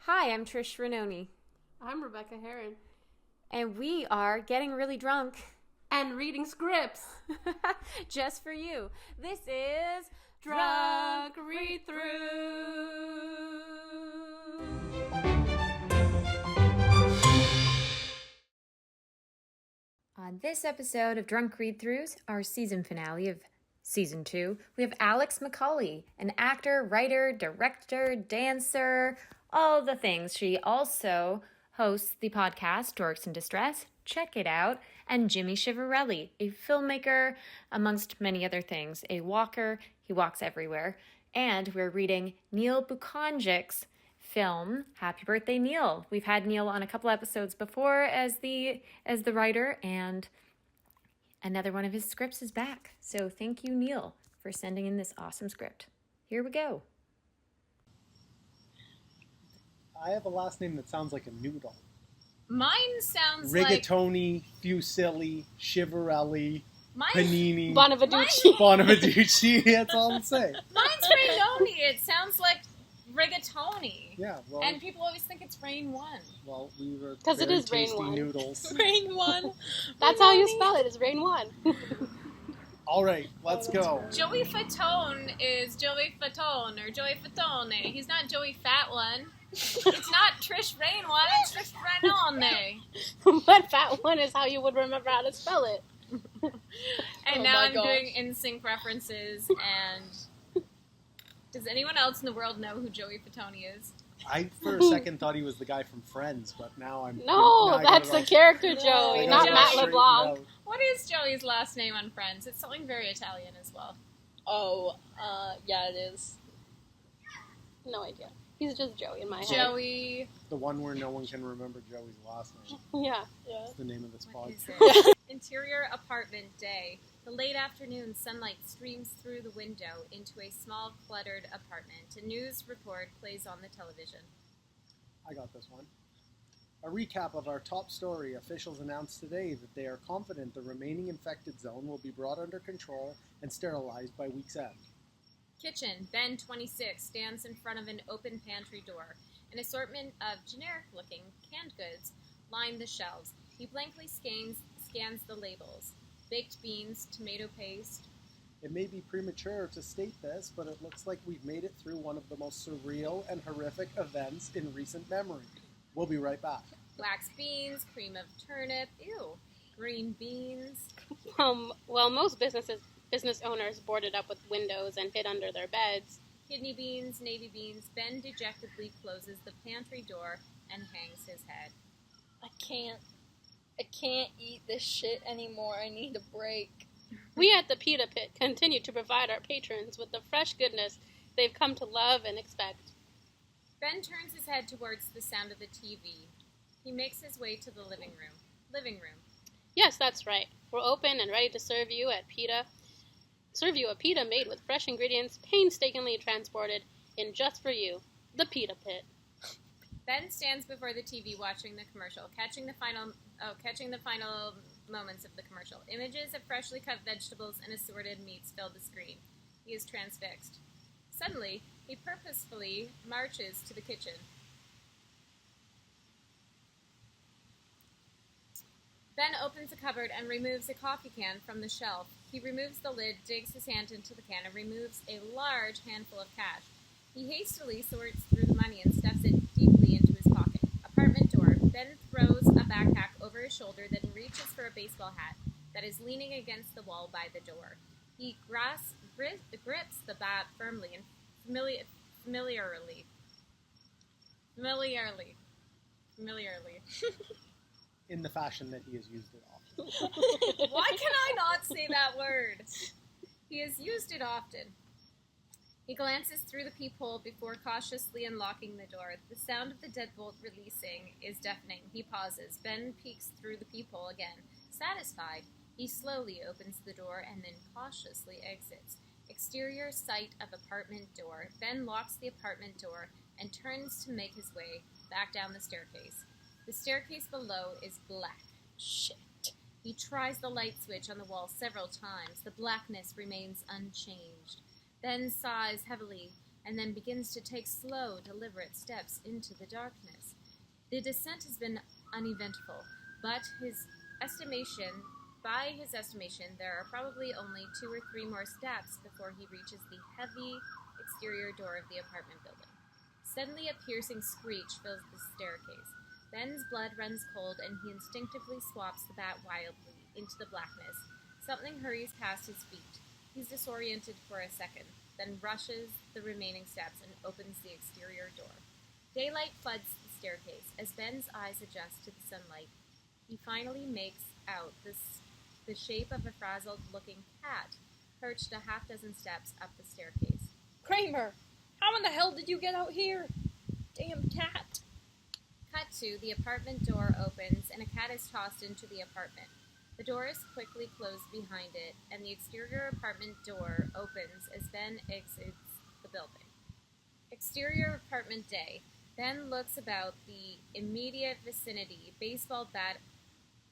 Hi, I'm Trish Ranoni. I'm Rebecca Heron. And we are getting really drunk. And reading scripts. Just for you. This is Drunk Read-Through. On this episode of Drunk Read-Throughs, our season finale of Season 2, we have Alex McCauley, an actor, writer, director, dancer, all the things. She also hosts the podcast Dorks in Distress. Check it out. And Jimmy Chivarelli, a filmmaker, amongst many other things. A walker. He walks everywhere. And we're reading Neil Bukonjic's film, Happy Birthday, Neil. We've had Neil on a couple episodes before as the writer, and another one of his scripts is back. So thank you, Neil, for sending in this awesome script. Here we go. I have a last name that sounds like a noodle. Mine sounds Rigatoni, Fusilli, Chivarelli, like... Panini, Bonaventucci. That's all I'm saying. Mine's Rainoni. It sounds like rigatoni. Yeah, well... And people always think it's Rain 1. Well, we were 'Cause it very is Rain tasty 1. noodles. Rain 1. That's how you spell it, is Rain 1. All right, let's go. Joey Fatone is Joey Fatone or Joey Fatone. He's not Joey Fat One. It's not Trish Rain 1, it's Trish Rainone. But Fat 1 is how you would remember how to spell it. And now I'm doing NSYNC references, and does anyone else in the world know who Joey Fatone is? I, for a second, thought he was the guy from Friends, but now I'm... No, now I that's got it the character all- Joey, I not got it all Matt straightened LeBlanc. out. What is Joey's last name on Friends? It's something very Italian as well. Yeah, it is. No idea. He's just Joey in my head. Joey... The one where no one can remember Joey's last name. Yeah. That's the name of this What podcast. is it? Interior apartment day. The late afternoon sunlight streams through the window into a small, cluttered apartment. A news report plays on the television. I got this one. A recap of our top story. Officials announced today that they are confident the remaining infected zone will be brought under control and sterilized by week's end. Kitchen. Ben, 26, stands in front of an open pantry door. An assortment of generic-looking canned goods line the shelves. He blankly scans the labels. Baked beans, tomato paste. It may be premature to state this, but it looks like we've made it through one of the most surreal and horrific events in recent memory. We'll be right back. Wax beans, cream of turnip. Ew. Green beans. Well, most business owners boarded up with windows and hid under their beds. Kidney beans, navy beans. Ben dejectedly closes the pantry door and hangs his head. I can't eat this shit anymore. I need a break. We at the Pita Pit continue to provide our patrons with the fresh goodness they've come to love and expect. Ben turns his head towards the sound of the TV. He makes his way to the living room. Yes, that's right. We're open and ready to serve you a pita made with fresh ingredients, painstakingly transported in just for you, the Pita Pit. Ben stands before the TV watching the commercial, catching the final moments of the commercial. Images of freshly cut vegetables and assorted meats fill the screen. He is transfixed. Suddenly, he purposefully marches to the kitchen. Ben opens a cupboard and removes a coffee can from the shelf. He removes the lid, digs his hand into the can, and removes a large handful of cash. He hastily sorts through the money and stuffs it deeply into his pocket. Apartment door. Ben throws a backpack over his shoulder, then reaches for a baseball hat that is leaning against the wall by the door. He grips the bat firmly and familiarly. In the fashion that he has used it often. Why can I not say that word? He has used it often. He glances through the peephole before cautiously unlocking the door. The sound of the deadbolt releasing is deafening. He pauses. Ben peeks through the peephole again. Satisfied, he slowly opens the door and then cautiously exits. Exterior sight of apartment door. Ben locks the apartment door and turns to make his way back down the staircase. The staircase below is black. Shit. He tries the light switch on the wall several times. The blackness remains unchanged. Ben sighs heavily and then begins to take slow, deliberate steps into the darkness. The descent has been uneventful, but by his estimation, there are probably only 2 or 3 more steps before he reaches the heavy exterior door of the apartment building. Suddenly a piercing screech fills the staircase. Ben's blood runs cold, and he instinctively swaps the bat wildly into the blackness. Something hurries past his feet. He's disoriented for a second, then rushes the remaining steps and opens the exterior door. Daylight floods the staircase. As Ben's eyes adjust to the sunlight, he finally makes out the shape of a frazzled-looking cat perched a half-dozen steps up the staircase. Kramer, how in the hell did you get out here? Damn cat. Cut to, the apartment door opens, and a cat is tossed into the apartment. The door is quickly closed behind it, and the exterior apartment door opens as Ben exits the building. Exterior apartment day. Ben looks about the immediate vicinity, baseball bat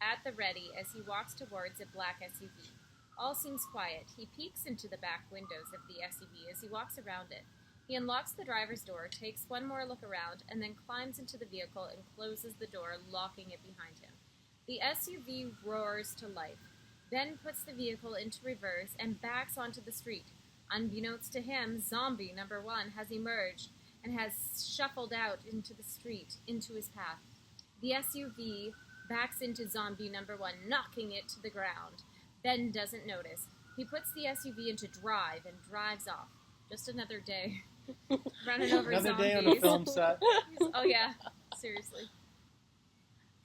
at the ready as he walks towards a black SUV. All seems quiet. He peeks into the back windows of the SUV as he walks around it. He unlocks the driver's door, takes one more look around, and then climbs into the vehicle and closes the door, locking it behind him. The SUV roars to life. Ben puts the vehicle into reverse and backs onto the street. Unbeknownst to him, zombie number 1 has emerged and has shuffled out into the street, into his path. The SUV backs into zombie number 1, knocking it to the ground. Ben doesn't notice. He puts the SUV into drive and drives off. Just another day. Running over Another zombies. day on a film set. Oh yeah, seriously.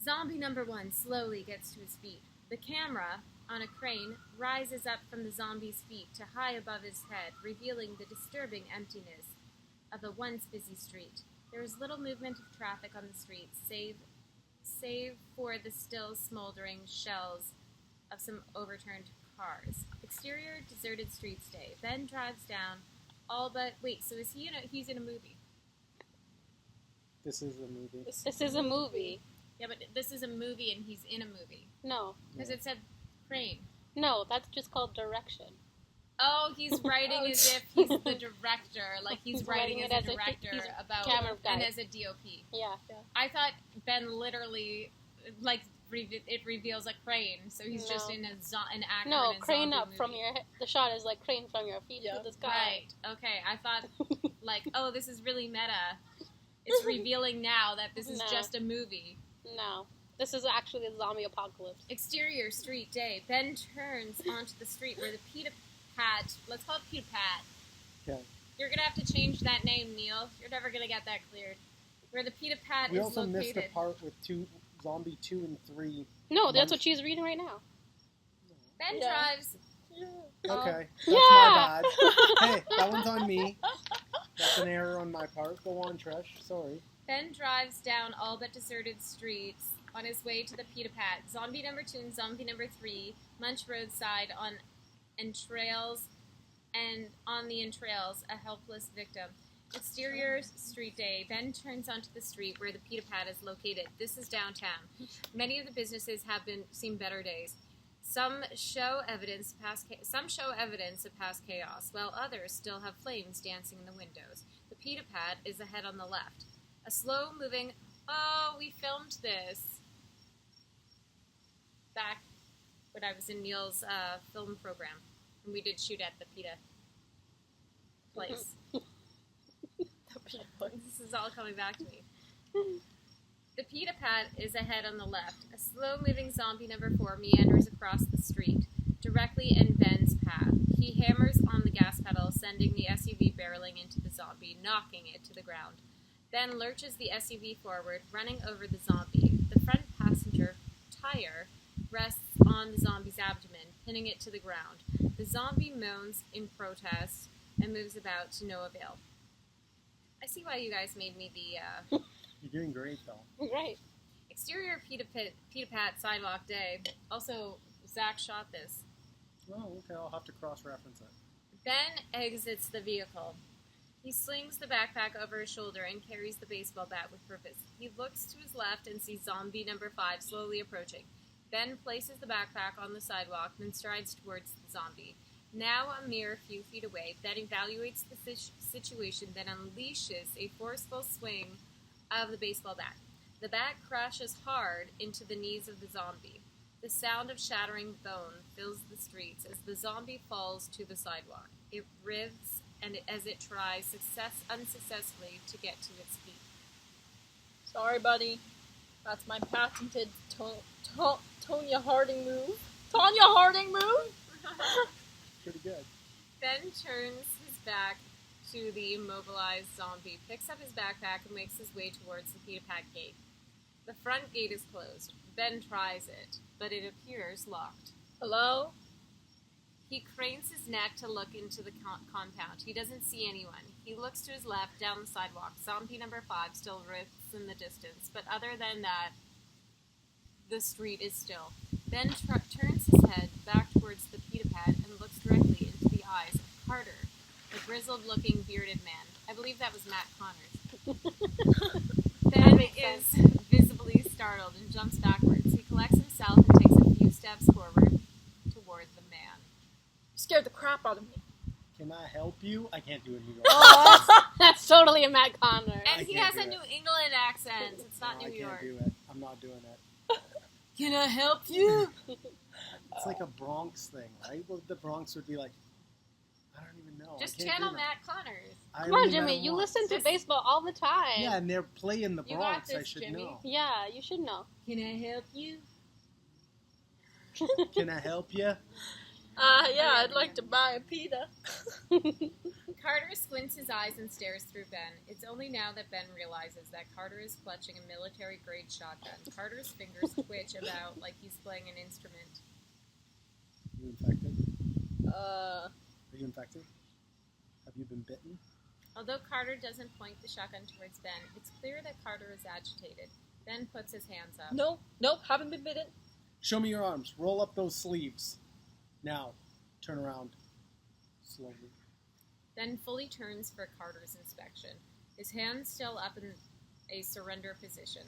Zombie number 1 slowly gets to his feet. The camera, on a crane, rises up from the zombie's feet to high above his head, revealing the disturbing emptiness of a once busy street. There is little movement of traffic on the street, save for the still smoldering shells of some overturned cars. Exterior deserted streets day. Ben drives down all but... Wait, so is he he's in a movie? This is a movie. This is a movie. Yeah, but this is a movie and he's in a movie. No. Because it said crane. No, that's just called direction. Oh, he's writing as if he's the director. Like he's writing as a director he's about... camera guy. And as a DOP. Yeah. I thought Ben literally... Like, it reveals a crane, so he's just in an actor No, in a crane zombie up movie. from your head. The shot is like crane from your feet to the sky. Right. Okay, I thought, like, oh, this is really meta. It's revealing now that this is just a movie. No. This is actually a zombie apocalypse. Exterior street day. Ben turns onto the street where the Pita Pat... Let's call it Pita Pat. Okay. You're going to have to change that name, Neil. You're never going to get that cleared. Where the Pita Pat We is also located. missed a part with Zombie 2 and 3. No, that's what she's reading right now. Ben drives... Okay, that's Yeah. my bad. Hey, that one's on me. That's an error on my part. Go on, Trish. Sorry. Ben drives down all but deserted streets on his way to the Pita Pat. Zombie number 2 and zombie number 3 munch roadside on entrails, and on the entrails, a helpless victim. Exterior street day. Ben turns onto the street where the Pita Pat is located. This is downtown. Many of the businesses have seen better days. Some show evidence of past chaos, while others still have flames dancing in the windows. The Pita Pat is ahead on the left. A slow-moving... Oh, we filmed this back when I was in Neil's film program, and we did shoot at the Pita place. This is all coming back to me. The Pita Pat is ahead on the left. A slow-moving zombie number 4 meanders across the street, directly in Ben's path. He hammers on the gas pedal, sending the SUV barreling into the zombie, knocking it to the ground. Ben lurches the SUV forward, running over the zombie. The front passenger tire rests on the zombie's abdomen, pinning it to the ground. The zombie moans in protest and moves about to no avail. I see why you guys made me the You're doing great, though. Right. exterior Pita Pat sidewalk day. Also, Zach shot this. Oh, okay. I'll have to cross-reference it. Ben exits the vehicle. He slings the backpack over his shoulder and carries the baseball bat with purpose. He looks to his left and sees zombie number 5 slowly approaching. Ben places the backpack on the sidewalk, then strides towards the zombie. Now a mere few feet away, Ben evaluates the situation, then unleashes a forceful swing of the baseball bat. The bat crashes hard into the knees of the zombie. The sound of shattering bone fills the streets as the zombie falls to the sidewalk. It writhes as it tries unsuccessfully to get to its feet. Sorry, buddy. That's my patented Tonya Harding move. Tonya Harding move? Pretty good. Ben turns his back to the immobilized zombie, picks up his backpack, and makes his way towards the Pita Pat gate. The front gate is closed. Ben tries it, but it appears locked. Hello? He cranes his neck to look into the compound. He doesn't see anyone. He looks to his left, down the sidewalk. Zombie number 5 still writhes in the distance, but other than that, the street is still. Ben turns his head back towards the Pita Pat and looks directly into the eyes of Carter, a grizzled-looking bearded man. I believe that was Matt Connors. Ben is visibly startled and jumps backwards. He collects himself and takes a few steps forward toward the man. You scared the crap out of me. Can I help you? I can't do it in New York. Oh, that's totally a Matt Connor. And he has a New England accent. It's not New York. I can't do it. I'm not doing it. Can I help you? It's like a Bronx thing, right? Well, the Bronx would be like, I don't even know. Just I can't channel do Matt Connors. that. Come on, only Jimmy. met You him listen once. to baseball all the time. Yeah, and they're playing the You got Bronx. I this, should Jimmy. know. Yeah, you should know. Can I help you? Can I help you? Yeah, I'd like to buy a pita. Carter squints his eyes and stares through Ben. It's only now that Ben realizes that Carter is clutching a military-grade shotgun. Carter's fingers twitch about like he's playing an instrument. You infected? Uh, Are you infected? Have you been bitten? Although Carter doesn't point the shotgun towards Ben, it's clear that Carter is agitated. Ben puts his hands up. nope, haven't been bitten. Show me your arms. Roll up those sleeves. Now, turn around. Slowly. Ben fully turns for Carter's inspection, his hands still up in a surrender position.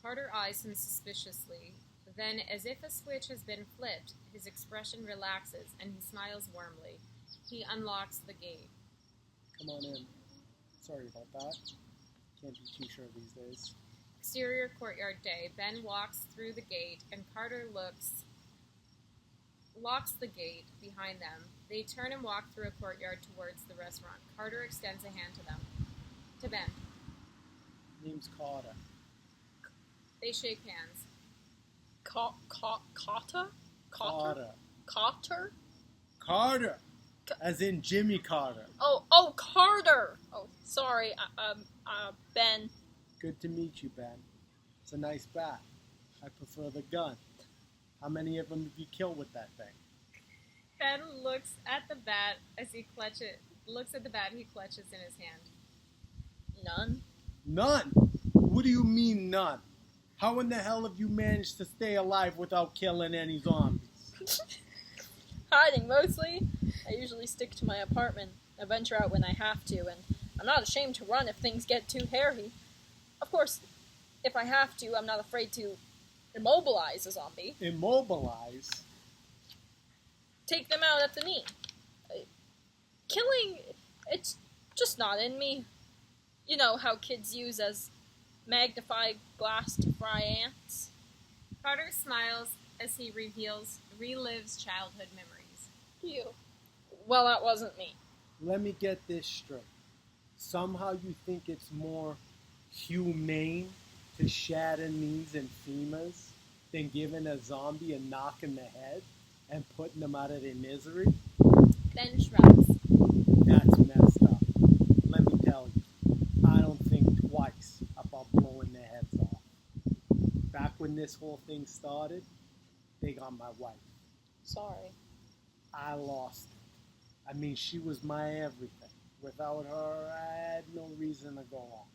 Carter eyes him suspiciously. Then, as if a switch has been flipped, his expression relaxes and he smiles warmly. He unlocks the gate. Come on in. Sorry about that. Can't be too sure these days. Exterior courtyard day. Ben walks through the gate and Carter locks the gate behind them. They turn and walk through a courtyard towards the restaurant. Carter extends a hand to Ben. Name's Carter. They shake hands. Carter? Carter. Carter? Carter! As in Jimmy Carter. Oh, Carter! Oh, sorry, Ben. Good to meet you, Ben. It's a nice bat. I prefer the gun. How many of them have you killed with that thing? Ben looks at the bat he clutches in his hand. None. None? What do you mean none? How in the hell have you managed to stay alive without killing any zombies? Hiding, mostly. I usually stick to my apartment. I venture out when I have to, and I'm not ashamed to run if things get too hairy. Of course, if I have to, I'm not afraid to immobilize a zombie. Immobilize? Take them out at the knee. Killing, it's just not in me. You know how kids use as magnified glass to fry ants? Carter smiles as he relives childhood memories. You. Well, that wasn't me. Let me get this straight. Somehow you think it's more humane to shatter knees and femurs than giving a zombie a knock in the head and putting them out of their misery? Ben shrugs. That's messed up. Let me tell you, I don't think twice about blowing their heads off. Back when this whole thing started, they got my wife. Sorry. I lost her. I mean, she was my everything. Without her, I had no reason to go on.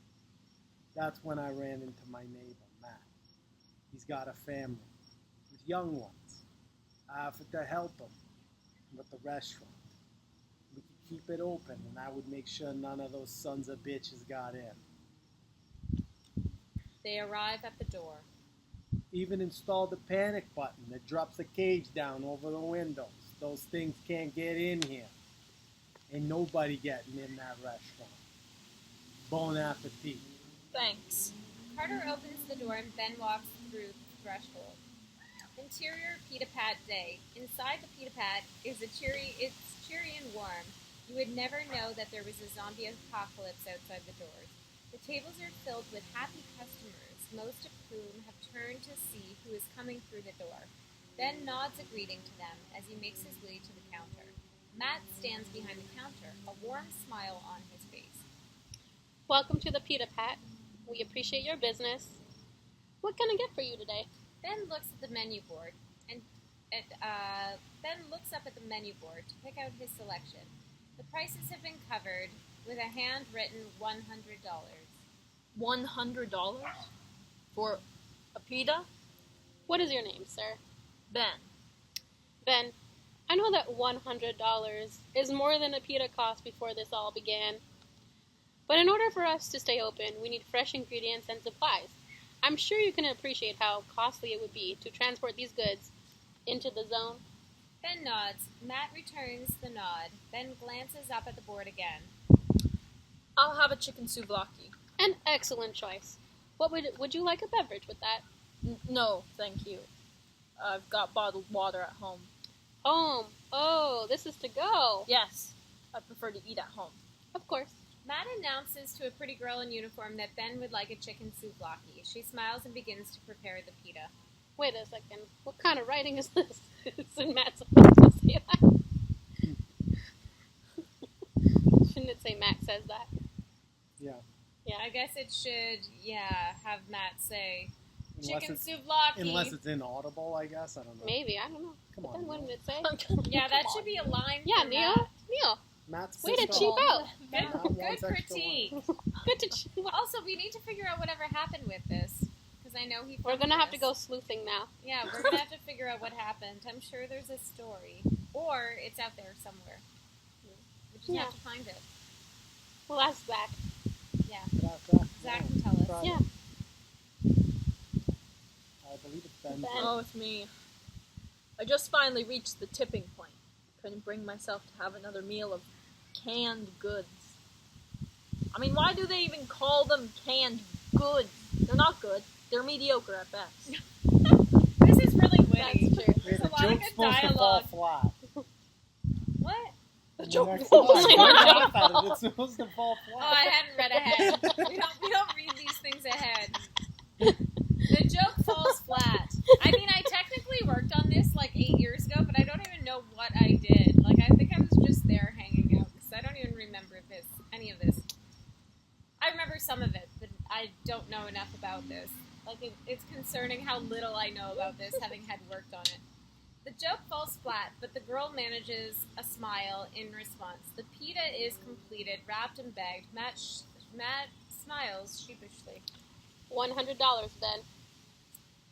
That's when I ran into my neighbor, Matt. He's got a family with young ones. I offered to help him with the restaurant. We could keep it open, and I would make sure none of those sons of bitches got in. They arrive at the door. Even installed a panic button that drops a cage down over the windows. Those things can't get in here. Ain't nobody getting in that restaurant. Bon appetit. Thanks. Carter opens the door and Ben walks through the threshold. Interior Pita Pat Day. Inside the Pita Pat is it's cheery and warm. You would never know that there was a zombie apocalypse outside the doors. The tables are filled with happy customers, most of whom have turned to see who is coming through the door. Ben nods a greeting to them as he makes his way to the counter. Matt stands behind the counter, a warm smile on his face. Welcome to the Pita Pat. We appreciate your business. What can I get for you today? Ben looks at the menu board Ben looks up at the menu board to pick out his selection. The prices have been covered with a handwritten $100. $100? For a pita? What is your name, sir? Ben. Ben, I know that $100 is more than a pita cost before this all began. But in order for us to stay open, we need fresh ingredients and supplies. I'm sure you can appreciate how costly it would be to transport these goods into the zone. Ben nods. Matt returns the nod. Ben glances up at the board again. I'll have a chicken souvlaki. An excellent choice. What would you like a beverage with that? No, thank you. I've got bottled water at home. Oh, this is to go. Yes, I prefer to eat at home. Of course. Matt announces to a pretty girl in uniform that Ben would like a chicken souvlaki. She smiles and begins to prepare the pita. Wait a second. What kind of writing is this? Isn't Matt supposed to say that? Shouldn't it say Matt says that? Yeah. Yeah. I guess it should, have Matt say Unless chicken it's, souvlaki. unless it's inaudible, I guess. I don't know. Maybe, I don't know. Come But on, then what Neil. did it say? Yeah, that should be a line Yeah, for Neil. Matt. Neil. Matt's Way to pissed cheap off. out. Good, Matt good wants extra critique. Good to cheap out. Also, we need to figure out whatever happened with this. Because I know he We're filmed gonna have to this. go sleuthing now. Yeah, we're going to have to figure out what happened. I'm sure there's a story. Or it's out there somewhere. We just Yeah. have to find it. We'll ask Zach. Yeah. Good after. Zach can tell us. Try Yeah. it. I believe it's Ben. Ben. Oh, it's me. I just finally reached the tipping point. Couldn't bring myself to have another meal of canned goods. I mean, why do they even call them canned goods? They're not good. They're mediocre at best. This is really witty. That's true. Hey, There's the a lot of joke's good supposed to fall dialogue. flat. What? The When joke next falls time you flat. laugh at it, it's supposed to fall Oh, flat. I hadn't read ahead. We don't read these things ahead. The joke falls flat. I mean, I technically worked on this like 8 years ago, but I don't even know what I did. Like, I think I was just there hanging out because I don't even remember any of this. I remember some of it, but I don't know enough about this. Like, it's concerning how little I know about this, having had worked on it. The joke falls flat, but the girl manages a smile in response. The pita is completed, wrapped and bagged. Matt smiles sheepishly. $100, Ben.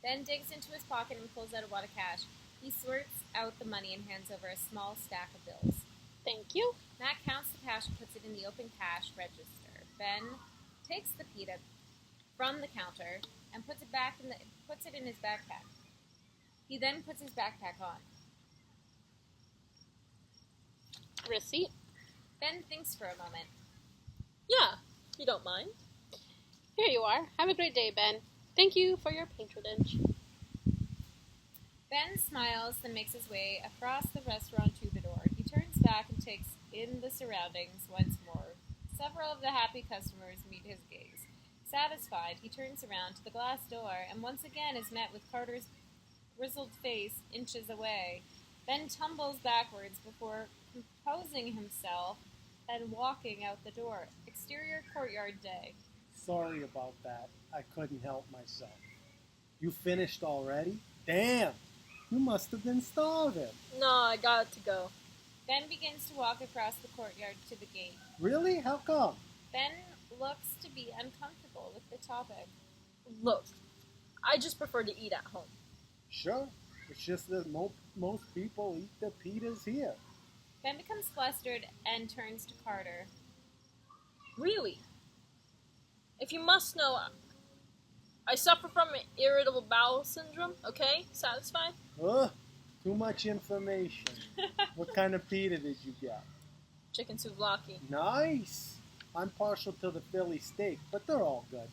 Ben digs into his pocket and pulls out a wad of cash. He sorts out the money and hands over a small stack of bills. Thank you. Matt counts the cash and puts it in the open cash register. Ben takes the pita from the counter and puts it in his backpack. He then puts his backpack on. Receipt. Ben thinks for a moment. Yeah, you don't mind. Here you are. Have a great day, Ben. Thank you for your patronage. Ben smiles and makes his way across the restaurant to the door. He turns back and takes in the surroundings once more. Several of the happy customers meet his gaze. Satisfied, he turns around to the glass door and once again is met with Carter's grizzled face inches away. Ben tumbles backwards before composing himself and walking out the door. Exterior courtyard day. Sorry about that. I couldn't help myself. You finished already? Damn! You must have been starving. No, I got to go. Ben begins to walk across the courtyard to the gate. Really? How come? Ben looks to be uncomfortable with the topic. Look, I just prefer to eat at home. Sure. It's just that most people eat their pitas here. Ben becomes flustered and turns to Carter. Really? If you must know, I suffer from irritable bowel syndrome, okay? Satisfied? Ugh. Too much information. What kind of pita did you get? Chicken souvlaki. Nice. I'm partial to the Philly steak, but they're all good.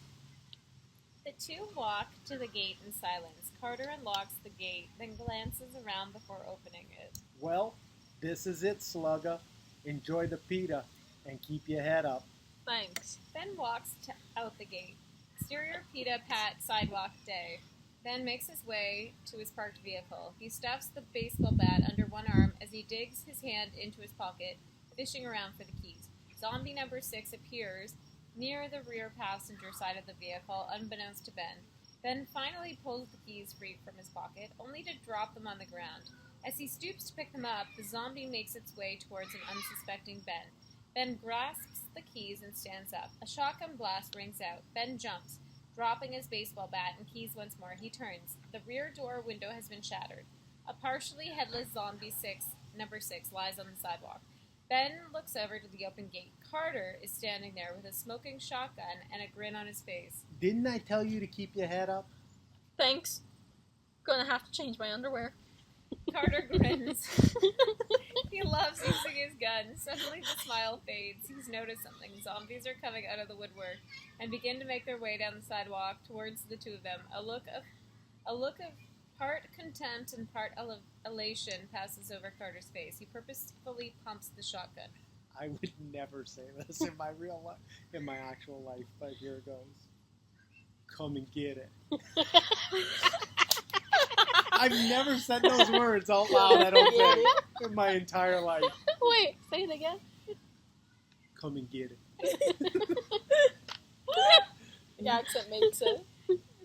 The two walk to the gate in silence. Carter unlocks the gate, then glances around before opening it. Well, this is it, Slugger. Enjoy the pita and keep your head up. Thanks. Ben walks out the gate. Exterior pita pat sidewalk day. Ben makes his way to his parked vehicle. He stuffs the baseball bat under one arm as he digs his hand into his pocket, fishing around for the keys. Zombie number 6 appears near the rear passenger side of the vehicle, unbeknownst to Ben. Ben finally pulls the keys free from his pocket, only to drop them on the ground. As he stoops to pick them up, the zombie makes its way towards an unsuspecting Ben. Ben grasps the keys and stands up. A shotgun blast rings out. Ben jumps, dropping his baseball bat and keys once more. He turns. The rear door window has been shattered. A partially headless zombie number 6 lies on the sidewalk. Ben looks over to the open gate. Carter is standing there with a smoking shotgun and a grin on his face. Didn't I tell you to keep your head up? Thanks. Gonna have to change my underwear. Carter grins. He loves using his gun. Suddenly the smile fades. He's noticed something. Zombies are coming out of the woodwork and begin to make their way down the sidewalk towards the two of them. A look of part contempt and part elation passes over Carter's face. He purposefully pumps the shotgun. I would never say this in my real life, in my actual life, but here it goes. Come and get it. I've never said those words out loud, I don't think, in my entire life. Wait, say it again. Come and get it. The accent makes it.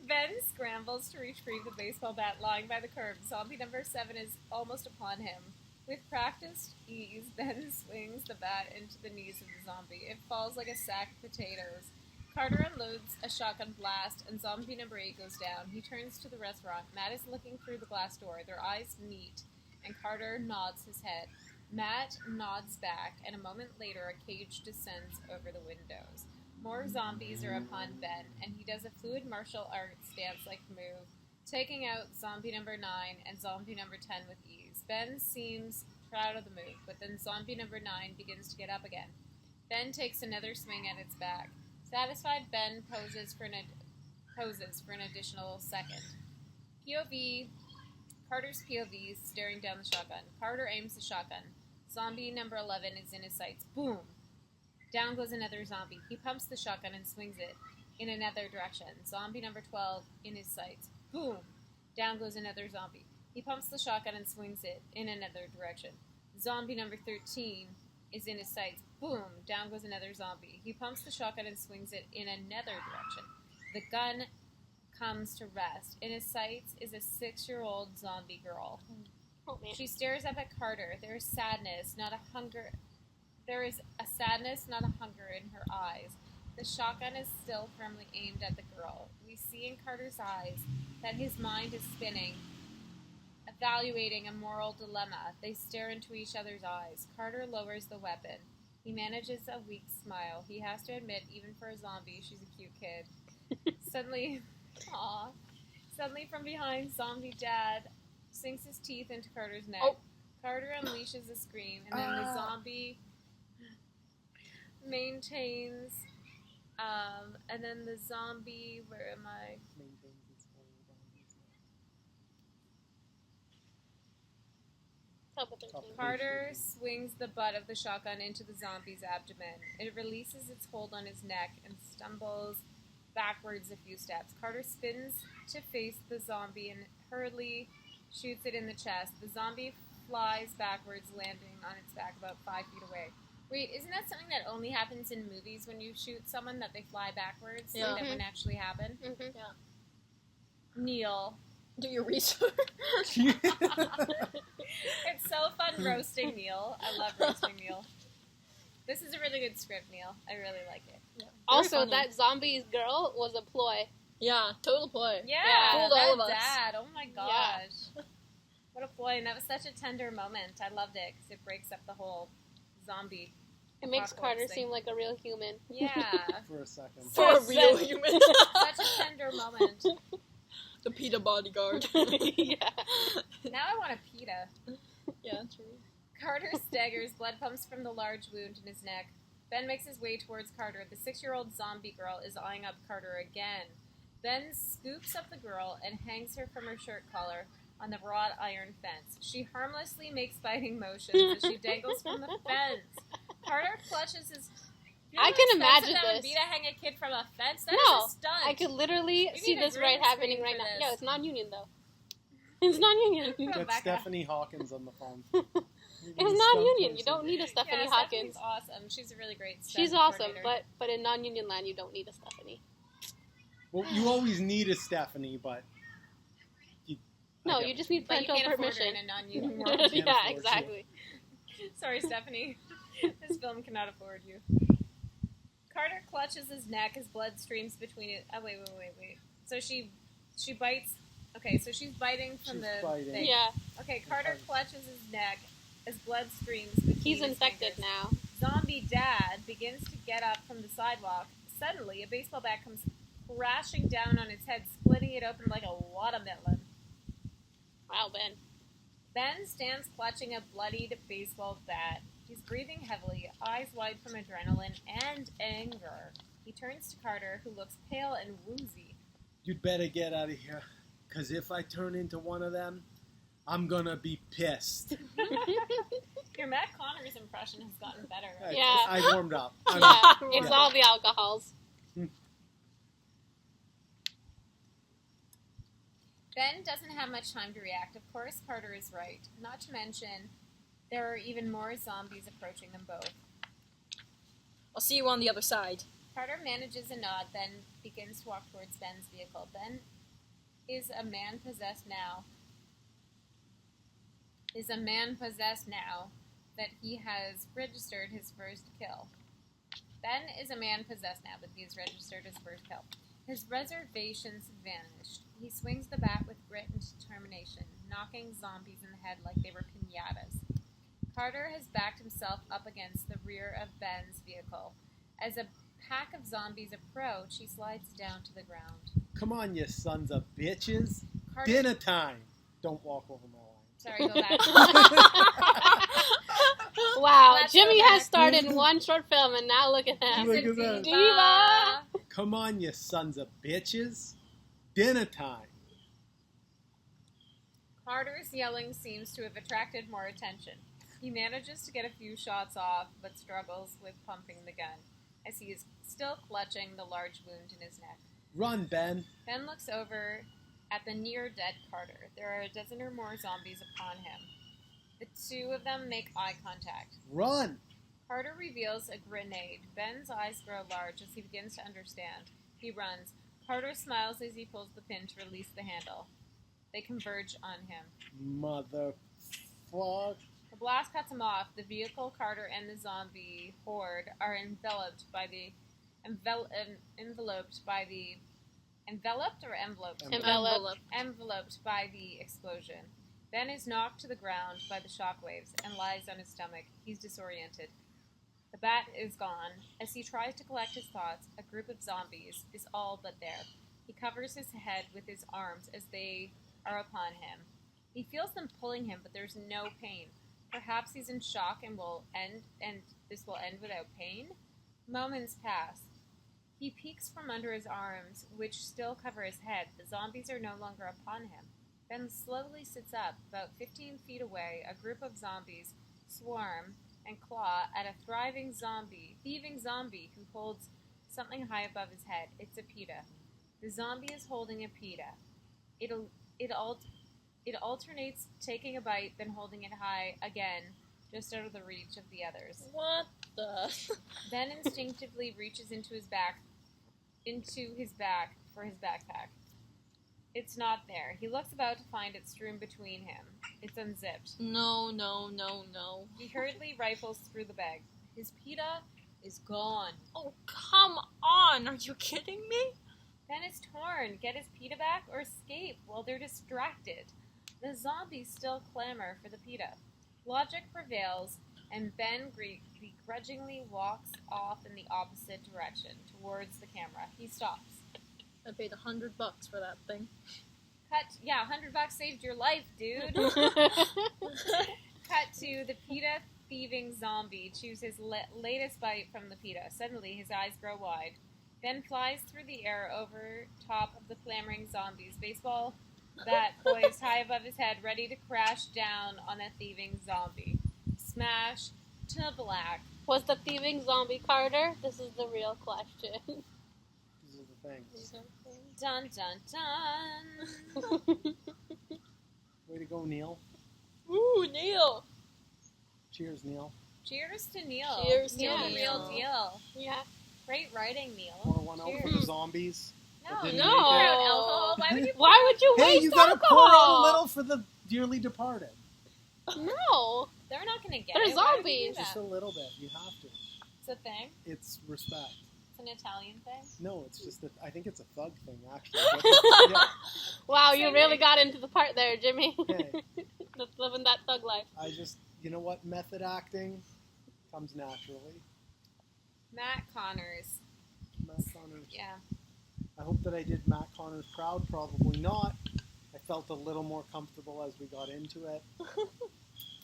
Ben scrambles to retrieve the baseball bat lying by the curb. Zombie number 7 is almost upon him. With practiced ease, Ben swings the bat into the knees of the zombie. It falls like a sack of potatoes. Carter unloads a shotgun blast, and zombie number 8 goes down. He turns to the restaurant. Matt is looking through the glass door. Their eyes meet, and Carter nods his head. Matt nods back, and a moment later a cage descends over the windows. More zombies are upon Ben, and he does a fluid martial arts dance-like move, taking out zombie number 9 and zombie number 10 with ease. Ben seems proud of the move, but then zombie number 9 begins to get up again. Ben takes another swing at its back. Satisfied, Ben poses for an additional second. POV, Carter's POV, staring down the shotgun. Carter aims the shotgun. Zombie number 11 is in his sights. Boom! Down goes another zombie. He pumps the shotgun and swings it in another direction. Zombie number 12 in his sights. Boom! Down goes another zombie. He pumps the shotgun and swings it in another direction. Zombie number 13 is in his sights. Boom! Down goes another zombie. He pumps the shotgun and swings it in another direction. The gun comes to rest. In his sights is a 6-year-old zombie girl. Oh, man. She stares up at Carter. There is sadness, not a hunger. There is a sadness, not a hunger in her eyes. The shotgun is still firmly aimed at the girl. We see in Carter's eyes that his mind is spinning, evaluating a moral dilemma. They stare into each other's eyes. Carter lowers the weapon. He manages a weak smile. He has to admit, even for a zombie, she's a cute kid. Suddenly from behind, zombie dad sinks his teeth into Carter's neck. Oh. Carter unleashes a scream, and then the zombie maintains, and then the zombie, where am I? Top of 13. Carter swings the butt of the shotgun into the zombie's abdomen. It releases its hold on his neck and stumbles backwards a few steps. Carter spins to face the zombie and hurriedly shoots it in the chest. The zombie flies backwards, landing on its back about 5 feet away. Wait, isn't that something that only happens in movies when you shoot someone, that they fly backwards? Yeah. Like that wouldn't actually happen? Mm-hmm. Yeah. Neil. Do your research. It's so fun roasting Neil. I love roasting Neil. This is a really good script, Neil. I really like it. Yeah. Also, Very funny. that zombie's girl was a ploy. Yeah, total play. Yeah, Fooled that all of us. dad. Oh my gosh. What a boy. And that was such a tender moment. I loved it because it breaks up the whole zombie. It makes apocalypse Carter thing. seem like a real human. Yeah. For a second. For a Such real a- human. Such a tender moment. The PETA bodyguard. Yeah. Now I want a pita. comes from the large wound in his neck. Ben makes his way towards Carter. The 6-year-old zombie girl is eyeing up Carter again. Ben scoops up the girl and hangs her from her shirt collar on the wrought iron fence. She harmlessly makes biting motions as she dangles from the fence. Carter clutches his... I can imagine that this. would be to hang a kid from a fence? That No, is a stunt. I could literally We see need a this green happening screen right for now. this. No, it's non-union though. It's non-union. Go Get back up. Stephanie Hawkins on the phone. It's non-union. You don't need a Stephanie Hawkins. Stephanie's awesome. She's a really great stunt She's awesome, coordinator. but in non-union land, you don't need a Stephanie. Well, you always need a Stephanie, but... No, you just need But you parental can't afford her permission. in a non-union world. Yeah, afford you. exactly. Sorry, Stephanie. This film cannot afford you. Carter clutches his neck as blood streams between it. Oh, wait. So she bites. Okay, so she's biting from She's the biting. thing. Yeah, Okay, Carter clutches his neck as blood streams between he's his infected fingers. now. Zombie dad begins to get up from the sidewalk. Suddenly, a baseball bat comes crashing down on its head, splitting it open like a watermelon. Wow, Ben. Ben stands clutching a bloodied baseball bat. He's breathing heavily, eyes wide from adrenaline and anger. He turns to Carter, who looks pale and woozy. You'd better get out of here, because if I turn into one of them, I'm gonna be pissed. Your Matt Connors impression has gotten better. Right? Yeah. I warmed up. Yeah, it's all the alcohols. Ben doesn't have much time to react. Of course, Carter is right. Not to mention, there are even more zombies approaching them both. I'll see you on the other side. Carter manages a nod, then begins to walk towards Ben's vehicle. Ben is a man possessed now that he has registered his first kill. Ben is a man possessed now that he has registered his first kill. His reservations vanished. He swings the bat with grit and determination, knocking zombies in the head like they were piñatas. Carter has backed himself up against the rear of Ben's vehicle. As a pack of zombies approach, he slides down to the ground. Come on, you sons of bitches. Carter, Dinner time. Don't walk over my line. Sorry, go back. Wow, Let's Jimmy go has back. starred in one short film, and now look at him. Look He's a at that. Diva. Come on, you sons of bitches. Dinner time. Carter's yelling seems to have attracted more attention. He manages to get a few shots off, but struggles with pumping the gun, as he is still clutching the large wound in his neck. Run, Ben. Ben looks over at the near-dead Carter. There are a dozen or more zombies upon him. The two of them make eye contact. Run. Carter reveals a grenade. Ben's eyes grow large as he begins to understand. He runs. Carter smiles as he pulls the pin to release the handle. They converge on him. Motherfuck. The blast cuts him off. The vehicle, Carter, and the zombie horde are enveloped by the explosion. Ben is knocked to the ground by the shockwaves and lies on his stomach. He's disoriented. The bat is gone. As he tries to collect his thoughts, a group of zombies is all but there. He covers his head with his arms as they are upon him. He feels them pulling him, but there's no pain. Perhaps he's in shock and this will end without pain? Moments pass. He peeks from under his arms, which still cover his head. The zombies are no longer upon him. Ben slowly sits up. About 15 feet away, a group of zombies swarm and claw at a thieving zombie who holds something high above his head. It's a pita. The zombie is holding a pita. It alternates taking a bite, then holding it high again, just out of the reach of the others. What the? Ben instinctively reaches into his back for his backpack. It's not there. He looks about to find it strewn between him. It's unzipped. No. He hurriedly rifles through the bag. His pita is gone. Oh, come on. Are you kidding me? Ben is torn. Get his pita back or escape while they're distracted. The zombies still clamor for the pita. Logic prevails, and Ben begrudgingly walks off in the opposite direction, towards the camera. He stops. I paid $100 for that thing. $100 saved your life, dude. Cut to the pita thieving zombie chews his latest bite from the pita. Suddenly, his eyes grow wide. Ben flies through the air over top of the clamoring zombies. Baseball bat poised high above his head, ready to crash down on a thieving zombie. Smash to black. Was the thieving zombie Carter? This is the real question. These are the things. Dun dun dun. Way to go, Neil. Ooh, Neil. Cheers, Neil. Cheers to Neil. Cheers to Neil, the Neil. real deal. Yeah. Great writing, Neil. Pour one out for the zombies. No, That you didn't pour make it. out alcohol. Why would you? Why would you Hey, waste you gotta alcohol? pour out a little for the dearly departed. No. They're not gonna get They're it. Why would you do zombies. Just that? a little bit. You have to. It's a thing. It's respect. It's an Italian thing. No, it's just that I think it's a thug thing, actually. But yeah. Wow, you Same really thing. got into the part there, Jimmy. Hey, That's living that thug life. I just, you know what? Method acting comes naturally. Matt Connors. Matt Connors. Yeah. I hope that I did Matt Connors proud. Probably not. I felt a little more comfortable as we got into it.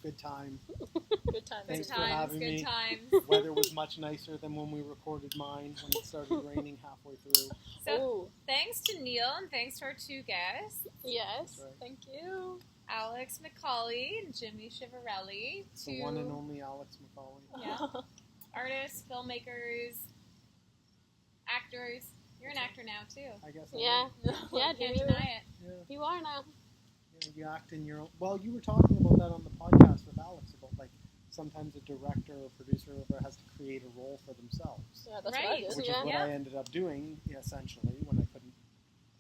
Good time. Good time. Thanks Good for times. having Good me. times. Weather was much nicer than when we recorded mine when it started raining halfway through. So Ooh, thanks to Neil and thanks to our two guests, Yes. That's right. thank you. Alex McCauley and Jimmy Chivarelli. The one and only Alex McCauley. Yeah. Artists, filmmakers, actors. You're an actor now too. I guess. I Yeah. am. Yeah, Can't Jimmy. deny it. Yeah. You are now. Yeah, you act in your own. Well, you were talking about that on the podcast with Alex about like sometimes a director or producer or whatever has to create a role for themselves, Yeah, that's Right. what I did. which Yeah. is what Yeah. I ended up doing essentially when I couldn't.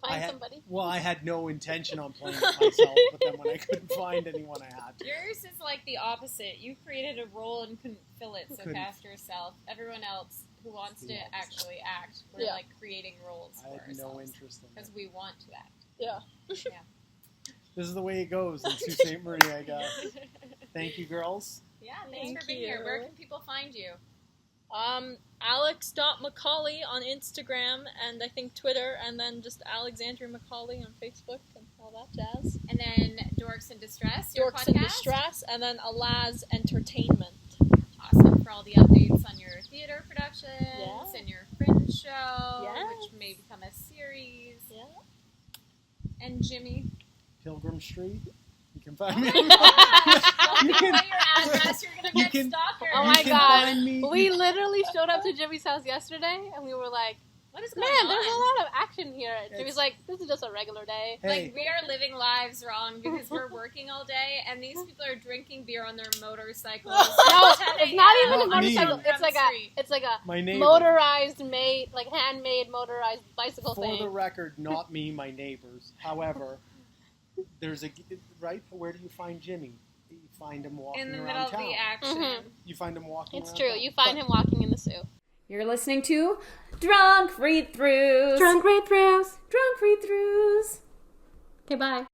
I Find had- somebody. Well, I had no intention on playing it myself, but then when I couldn't find anyone, I had to. Yours is like the opposite. You created a role and couldn't fill it, so Couldn't. cast yourself. Everyone else who wants The to opposite. actually act, we're Yeah. like creating roles I for had no ourselves interest in because it. we want to act. Yeah. This is the way it goes in Sault Ste. Marie, I guess. Thank you, girls. Yeah, thanks Thank for being here. you. Where can people find you? Alex.Macaulay on Instagram and I think Twitter, and then just Alexandria Macaulay on Facebook and all that jazz. And then Dorks in Distress, your Dorks podcast. in Distress, and then Alaz Entertainment. Awesome for all the updates on your theater productions Yeah. and your Fringe show, Yes. which may become a series. Yeah. And Jimmy. Pilgrim Street. You can find me. Don't You give can- away your address. You're gonna you get can- stalkers. Oh You my can God. find me- We literally showed up to Jimmy's house yesterday, and we were like, What is going man, on? there's a lot of action here. It's- Jimmy's like, this is just a regular day. Hey, Like, we are living lives wrong because we're working all day, and these people are drinking beer on their motorcycles. No, 10 it's not a.m. even a Not me. motorcycle. It's like a, Street. it's like a my neighbor. motorized, handmade motorized bicycle For thing. the record, not me, my neighbors. However, there's a right. Where do you find Jimmy? You find him walking in the middle around of town. the action. Mhm. You find him walking. It's around true. town. You find But- him walking in the Sioux. You're listening to Drunk Read-Throughs. Drunk Read-Throughs. Drunk Read-Throughs. Okay, bye.